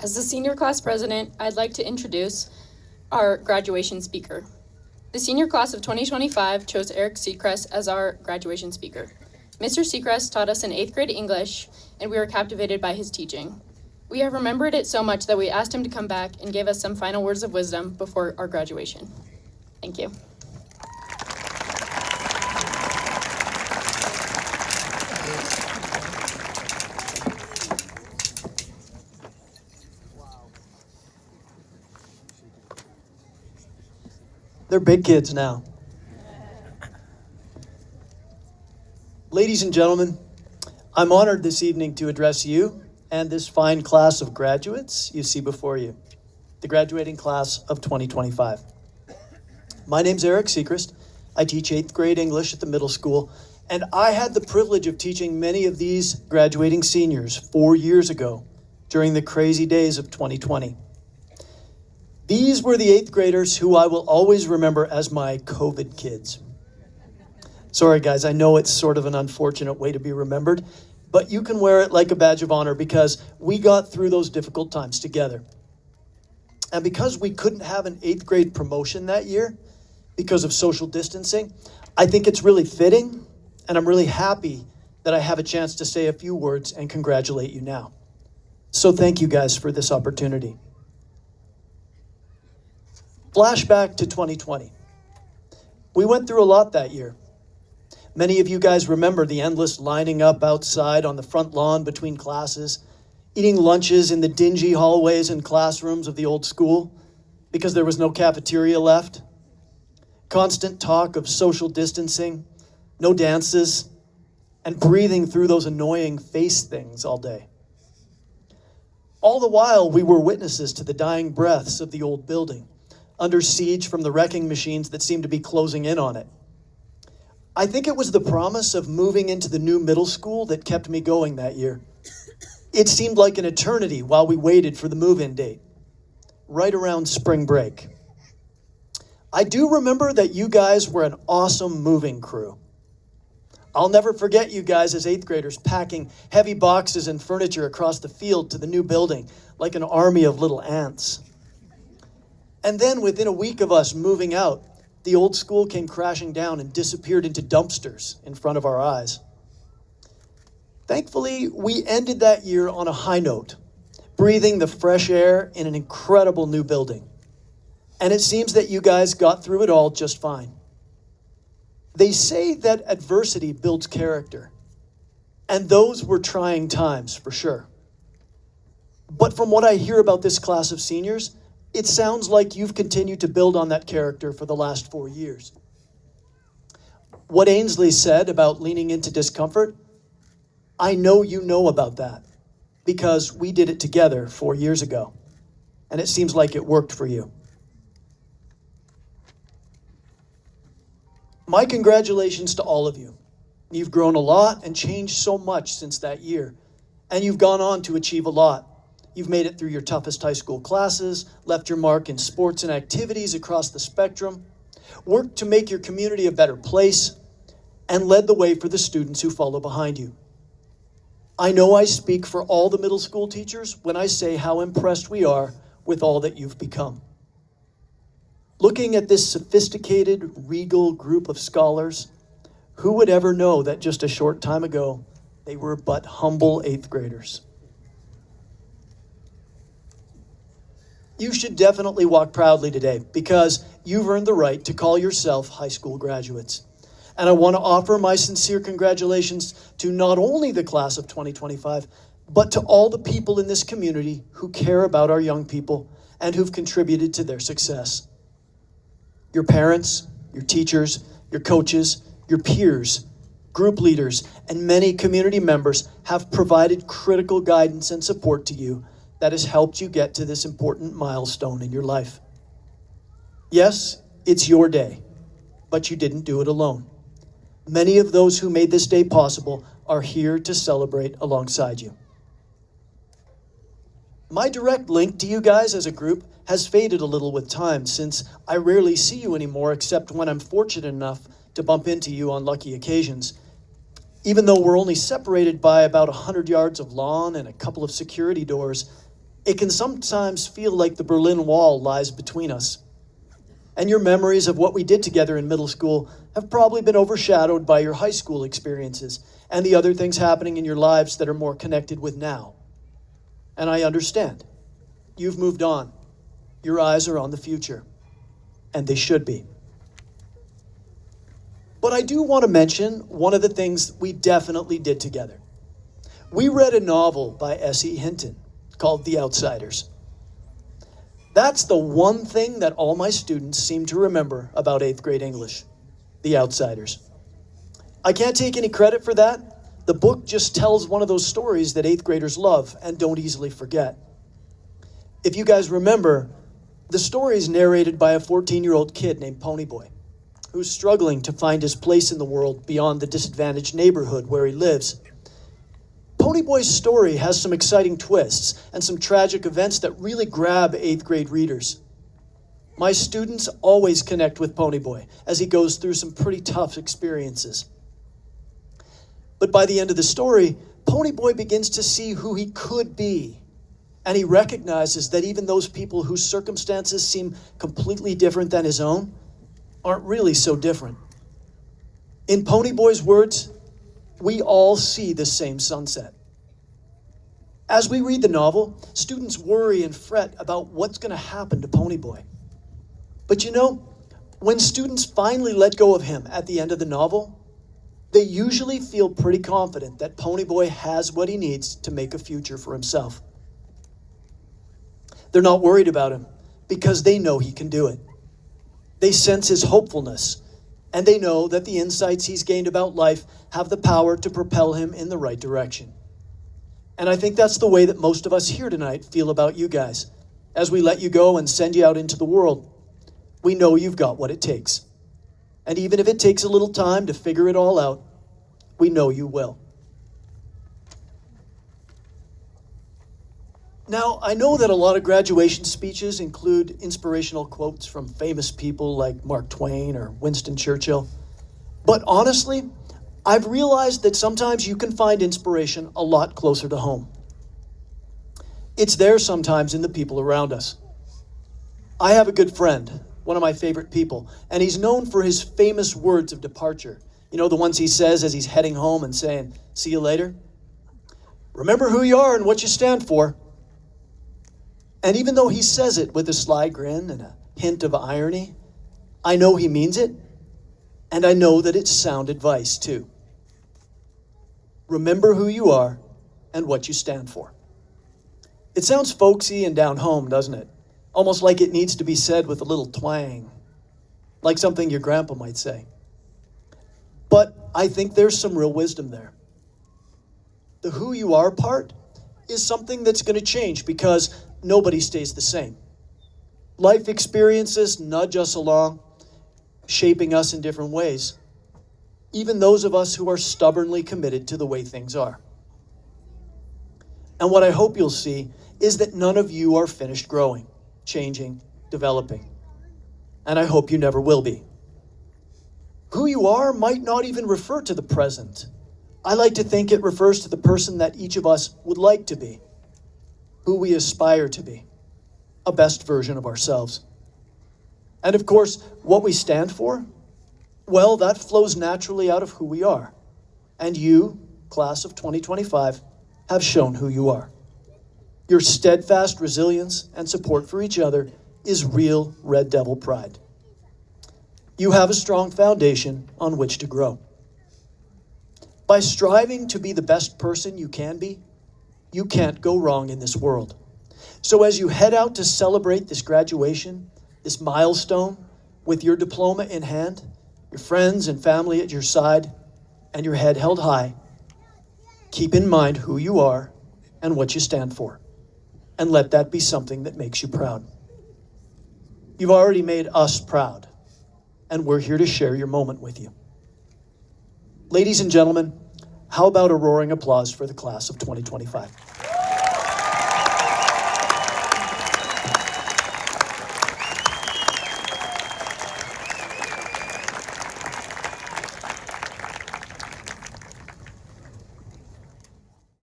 As the senior class president, I'd like to introduce our graduation speaker. The senior class of 2025 chose Erik Secrist as our graduation speaker. Mr. Secrist taught us in 8th grade English, and we were captivated by his teaching. We have remembered it so much that we asked him to come back and give us some final words of wisdom before our graduation. Thank you. They're big kids now. Ladies and gentlemen, I'm honored this evening to address you and this fine class of graduates you see before you, the graduating class of 2025. My name's Erik Secrist. I teach 8th grade English at the middle school, and I had the privilege of teaching many of these graduating seniors 4 years ago during the crazy days of 2020. These were the 8th graders who I will always remember as my COVID kids. Sorry guys, I know it's sort of an unfortunate way to be remembered, but you can wear it like a badge of honor because we got through those difficult times together. And because we couldn't have an 8th grade promotion that year because of social distancing, I think it's really fitting, and I'm really happy that I have a chance to say a few words and congratulate you now. So thank you guys for this opportunity. Flashback to 2020. We went through a lot that year. Many of you guys remember the endless lining up outside on the front lawn between classes, eating lunches in the dingy hallways and classrooms of the old school because there was no cafeteria left. Constant talk of social distancing, no dances, and breathing through those annoying face things all day. All the while, we were witnesses to the dying breaths of the old building, under siege from the wrecking machines that seemed to be closing in on it. I think it was the promise of moving into the new middle school that kept me going that year. It seemed like an eternity while we waited for the move-in date, right around spring break. I do remember that you guys were an awesome moving crew. I'll never forget you guys as 8th graders packing heavy boxes and furniture across the field to the new building like an army of little ants. And then within a week of us moving out, the old school came crashing down and disappeared into dumpsters in front of our eyes. Thankfully, we ended that year on a high note, breathing the fresh air in an incredible new building. And it seems that you guys got through it all just fine. They say that adversity builds character, and those were trying times for sure. But from what I hear about this class of seniors, it sounds like you've continued to build on that character for the last 4 years. What Ainsley said about leaning into discomfort, I know you know about that because we did it together 4 years ago, and it seems like it worked for you. My congratulations to all of you. You've grown a lot and changed so much since that year, and you've gone on to achieve a lot. You've made it through your toughest high school classes, left your mark in sports and activities across the spectrum, worked to make your community a better place, and led the way for the students who follow behind you. I know I speak for all the middle school teachers when I say how impressed we are with all that you've become. Looking at this sophisticated, regal group of scholars, who would ever know that just a short time ago, they were but humble 8th graders? You should definitely walk proudly today because you've earned the right to call yourself high school graduates. And I want to offer my sincere congratulations to not only the class of 2025, but to all the people in this community who care about our young people and who've contributed to their success. Your parents, your teachers, your coaches, your peers, group leaders, and many community members have provided critical guidance and support to you that has helped you get to this important milestone in your life. Yes, it's your day, but you didn't do it alone. Many of those who made this day possible are here to celebrate alongside you. My direct link to you guys as a group has faded a little with time since I rarely see you anymore except when I'm fortunate enough to bump into you on lucky occasions. Even though we're only separated by about 100 yards of lawn and a couple of security doors, It can sometimes feel like the Berlin Wall lies between us. And your memories of what we did together in middle school have probably been overshadowed by your high school experiences and the other things happening in your lives that are more connected with now. And I understand. You've moved on. Your eyes are on the future. And they should be. But I do want to mention one of the things we definitely did together. We read a novel by S.E. Hinton called The Outsiders. That's the one thing that all my students seem to remember about 8th grade English, The Outsiders. I can't take any credit for that. The book just tells one of those stories that 8th graders love and don't easily forget. If you guys remember, the story is narrated by a 14-year-old kid named Ponyboy, who's struggling to find his place in the world beyond the disadvantaged neighborhood where he lives. Ponyboy's story has some exciting twists and some tragic events that really grab 8th grade readers. My students always connect with Ponyboy as he goes through some pretty tough experiences. But by the end of the story, Ponyboy begins to see who he could be. And he recognizes that even those people whose circumstances seem completely different than his own aren't really so different. In Ponyboy's words, we all see the same sunset. As we read the novel, students worry and fret about what's going to happen to Ponyboy. But you know, when students finally let go of him at the end of the novel, they usually feel pretty confident that Ponyboy has what he needs to make a future for himself. They're not worried about him because they know he can do it. They sense his hopefulness, and they know that the insights he's gained about life have the power to propel him in the right direction. And I think that's the way that most of us here tonight feel about you guys. As we let you go and send you out into the world, we know you've got what it takes. And even if it takes a little time to figure it all out, we know you will. Now, I know that a lot of graduation speeches include inspirational quotes from famous people like Mark Twain or Winston Churchill. But honestly, I've realized that sometimes you can find inspiration a lot closer to home. It's there sometimes in the people around us. I have a good friend, one of my favorite people, and he's known for his famous words of departure. You know, the ones he says as he's heading home and saying, "See you later." Remember who you are and what you stand for. And even though he says it with a sly grin and a hint of irony, I know he means it, and I know that it's sound advice too. Remember who you are and what you stand for. It sounds folksy and down home, doesn't it? Almost like it needs to be said with a little twang, like something your grandpa might say. But I think there's some real wisdom there. The who you are part is something that's going to change because nobody stays the same. Life experiences nudge us along, shaping us in different ways, even those of us who are stubbornly committed to the way things are. And what I hope you'll see is that none of you are finished growing, changing, developing. And I hope you never will be. Who you are might not even refer to the present. I like to think it refers to the person that each of us would like to be, who we aspire to be, a best version of ourselves. And of course, what we stand for, well, that flows naturally out of who we are. And you, class of 2025, have shown who you are. Your steadfast resilience and support for each other is real Red Devil pride. You have a strong foundation on which to grow. By striving to be the best person you can be, you can't go wrong in this world. So as you head out to celebrate this graduation, this milestone, with your diploma in hand, your friends and family at your side, and your head held high, keep in mind who you are and what you stand for, and let that be something that makes you proud. You've already made us proud, and we're here to share your moment with you. Ladies and gentlemen, how about a roaring applause for the class of 2025?